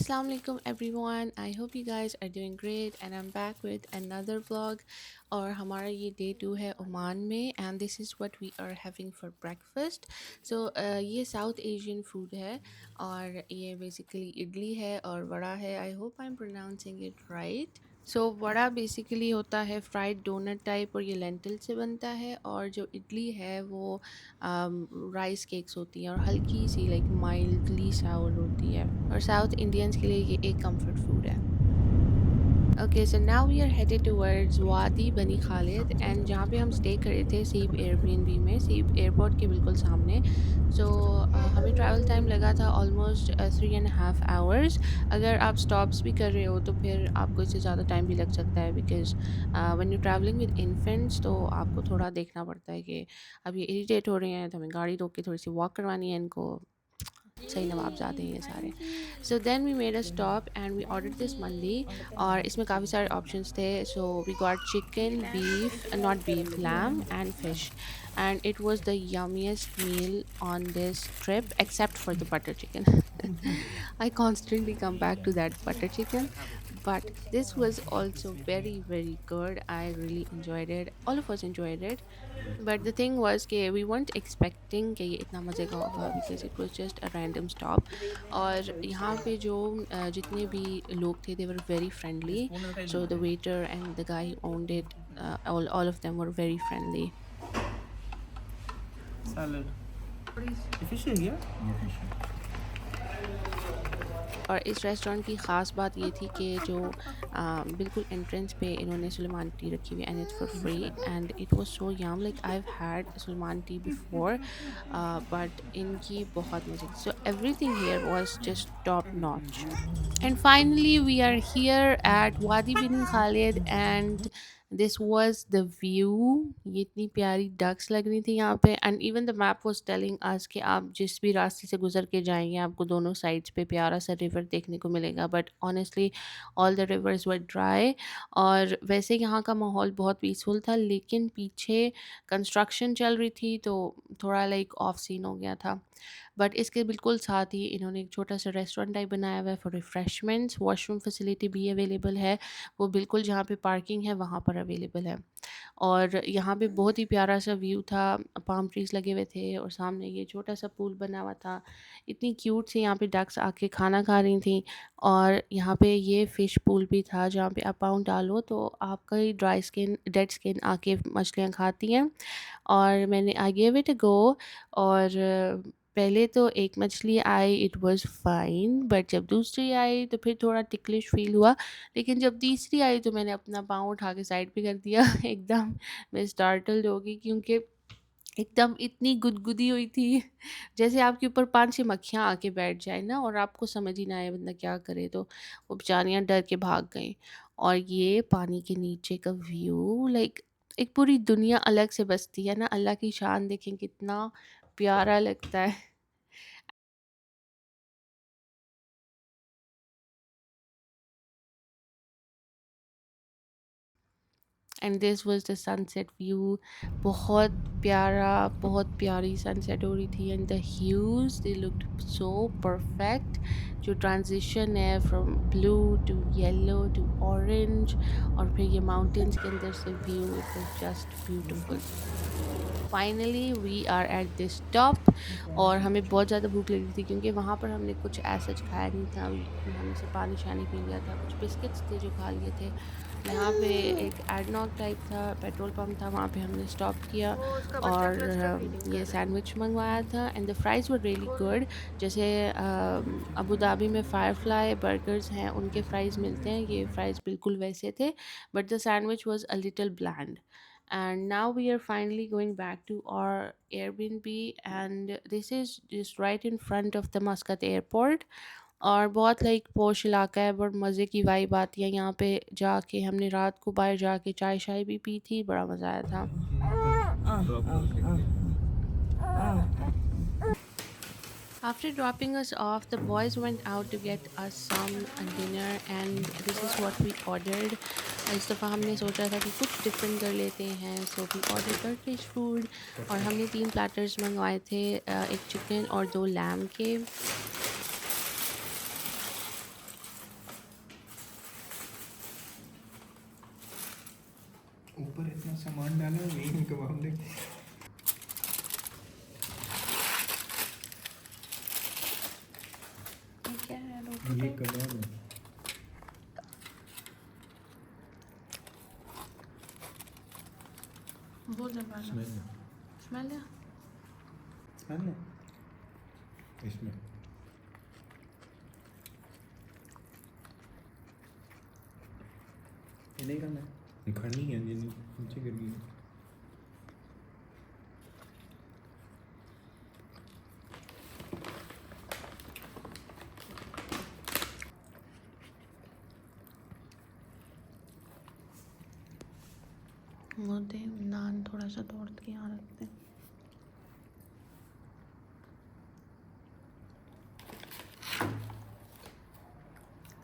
Assalamu alaikum everyone. I hope you guys are doing great and I'm back with another vlog और हमारा ये day 2 है Oman में and this is what we are having for breakfast. So ये south Asian food है और ये basically idli है और वड़ा है. I hope I'm pronouncing it right. So vada basically होता है फ्राइड डोनट टाइप और ये लेंटिल से बनता है और जो इडली है वो राइस केक्स होती हैं और हल्की सी लाइक माइल्डली साउर होती है और साउथ इंडियंस के लिए ये एक कंफर्ट फूड है. Okay so now we are headed towards Wadi Bani Khalid and जहाँ पे हम स्टे कर रहे थे सीप एयरबीएनबी में सीप एयरपोर्ट के बिल्कुल सामने. सो हमें ट्रैवल टाइम लगा था ऑलमोस्ट 3.5 आवर्स. अगर आप स्टॉप्स भी कर रहे हो तो फिर आपको इससे ज़्यादा टाइम भी लग सकता है because when you travelling with infants तो आपको थोड़ा देखना पड़ता है कि अब ये इरिटेट हो रहे हैं तो हमें गाड़ी रोक के थोड़ी सी वॉक करवानी है इनको. सही नवाबजादे हैं ये सारे. So then we made a stop and we order this mandi और इसमें काफ़ी सारे ऑप्शंस थे. So we got chicken beef not beef lamb and fish and it was the yummiest meal on this trip except for the butter chicken. I constantly come back to that butter chicken, but this was also very very good. I really enjoyed it, all of us enjoyed it. But the thing was कि we weren't expecting कि ये इतना मज़े का होगा because it was just a random stop. और यहाँ पे जो जितने भी लोग थे they were very friendly. So the waiter and the guy who owned it, all of them were very friendly. Salad. Efficient, yeah? और इस रेस्टोरेंट की ख़ास बात ये थी कि जो बिल्कुल एंट्रेंस पे इन्होंने सुलेमान टी रखी हुई and it's for free and it was so yum like I have had Suleman tea before but इनकी बहुत मज़े की. So everything here was just top notch. And finally, we are here at Wadi bin Khalid, and this was the view. ये इतनी प्यारी ducks लग रही थी यहाँ पे and even the map was telling us कि आप जिस भी रास्ते से गुजर के जाएंगे आपको दोनों साइड्स पे प्यारा सा रिवर देखने को मिलेगा. But honestly all the reverse were dry और वैसे यहाँ का माहौल बहुत पीसफुल था लेकिन पीछे कंस्ट्रक्शन चल रही थी तो थोड़ा लाइक ऑफ सीन हो गया था. बट इसके बिल्कुल साथ ही इन्होंने एक छोटा सा रेस्टोरेंट टाइप बनाया हुआ है फॉर रिफ़्रेशमेंट्स. वॉशरूम फैसिलिटी भी अवेलेबल है, वो बिल्कुल जहाँ पे पार्किंग है वहाँ पर अवेलेबल है. और यहाँ पे बहुत ही प्यारा सा व्यू था, पाम ट्रीज़ लगे हुए थे और सामने ये छोटा सा पूल बना हुआ था. इतनी क्यूट सी यहाँ पे डक्स आके खाना खा रही थी और यहाँ पे ये फ़िश पूल भी था जहाँ पे आप पाँव डालो तो आपका ही ड्राई स्किन डेड स्किन आके मछलियाँ खाती हैं. और मैंने आई गिव इट अ गो और पहले तो एक मछली आई इट वाज़ फ़ाइन बट जब दूसरी आई तो फिर थोड़ा टिकलिश फ़ील हुआ. लेकिन जब तीसरी आई तो मैंने अपना पाँव उठा के साइड पे कर दिया. एकदम मैं स्टार्टल्ड हो गई क्योंकि एकदम इतनी गुदगुदी हुई थी जैसे आपके ऊपर 5-6 मक्खियाँ आके बैठ जाए ना और आपको समझ ही ना आए बंदा क्या करे. तो वो बेचारियाँ डर के भाग गईं. और ये पानी के नीचे का व्यू लाइक एक पूरी दुनिया अलग से बसती है ना. अल्लाह की शान देखें कितना प्यारा लगता है. And this was the sunset view. बहुत प्यारा बहुत प्यारी सनसेट हो रही थी and the hues they looked so perfect. जो ट्रांजिशन है from blue to yellow to orange और फिर ये माउंटेन्स के अंदर से view it was just beautiful. Finally we are at this top और हमें बहुत ज़्यादा भूख लगी थी क्योंकि वहाँ पर हमने कुछ ऐसा खाया नहीं था. हमने से पानी शानी पी लिया था, कुछ बिस्किट्स थे जो खा लिए थे. यहाँ पे एक एडनॉक टाइप था, पेट्रोल पंप था, वहाँ पे हमने स्टॉप किया और ये सैंडविच मंगवाया था and the fries were really good. जैसे अबू धाबी में फायरफ्लाई बर्गर्स हैं उनके फ़्राइज़ मिलते हैं, ये फ़्राइज़ बिल्कुल वैसे थे but the sandwich was a little bland. And now we are finally going back to our Airbnb and this is just right in front of the Muscat airport. और बहुत लाइक पोश इलाका है, बहुत मज़े की वाइब आती है यहाँ पे जाके. हमने रात को बाहर जाके चाय शाय भी पी थी, बड़ा मज़ा आया था. After dropping us off, the boys went out to get us some dinner and this is what we ordered. इस दफ़ा हमने सोचा था कि कुछ डिफरेंट कर लेते हैं, so we order Turkish food और हमने 3 प्लेटर्स मंगवाए थे, एक चिकन और 2 लैम के. ऊपर इतना सामान डाला है, यही कबाब दे। ये क्या है? ये कबाब है। बहुत ज़बरदस्त स्मेल है। स्मेल है। स्मेल है इसमें। ये नहीं खाना है, खानी है, ये नीचे गिर गई। वो दे नान थोड़ा सा तोड़ के यहाँ रखते हैं।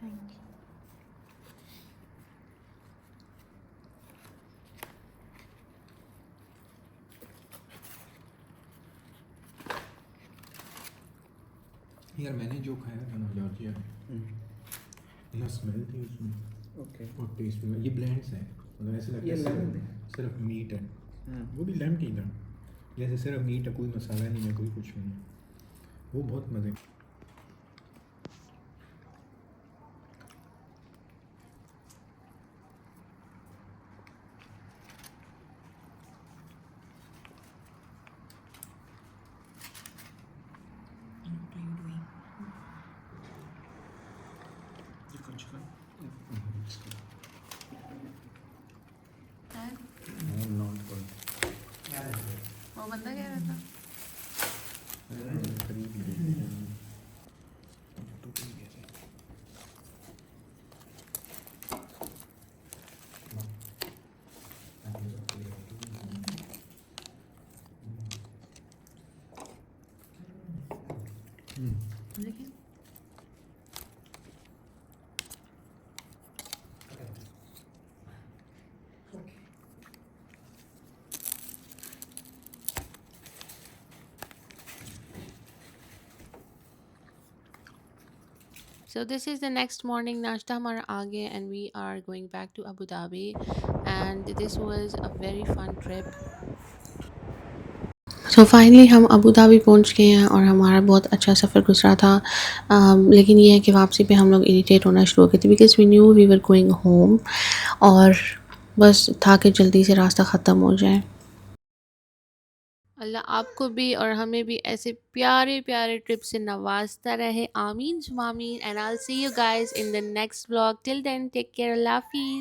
Thank you. यार मैंने जो खाया था ना जॉर्जिया में, ना स्मेल थी उसमें, ओके, और टेस्ट में ये ब्लेंड्स है, मतलब ऐसे लगता ये है लेमन सिर्फ सिर्फ मीट है। है। वो भी लेमन की था, जैसे सिर्फ मीट है, कोई मसाला नहीं है, कोई कुछ नहीं है। वो बहुत मज़े। Not good. वो बंदा कह रहा था। करीब ही देखते हैं। तो कोई कैसे। देखिए So this is the next morning. नाश्ता हमारा आ गया and we are going back to Abu Dhabi, and this was a very fun trip. So finally हम अबू धाबी पहुंच गए हैं और हमारा बहुत अच्छा सफ़र गुजरा था। लेकिन ये है कि वापसी पे हम लोग इरिटेट होना शुरू हो गए थे because we knew we were going home, और बस था कि जल्दी से रास्ता ख़त्म हो जाए। अल्लाह आपको भी और हमें भी ऐसे प्यारे प्यारे ट्रिप से नवाजता रहे। आमीन सुमा आमीन, and I will see you guys in the next vlog. Till then take care, अल्लाह हाफिज़।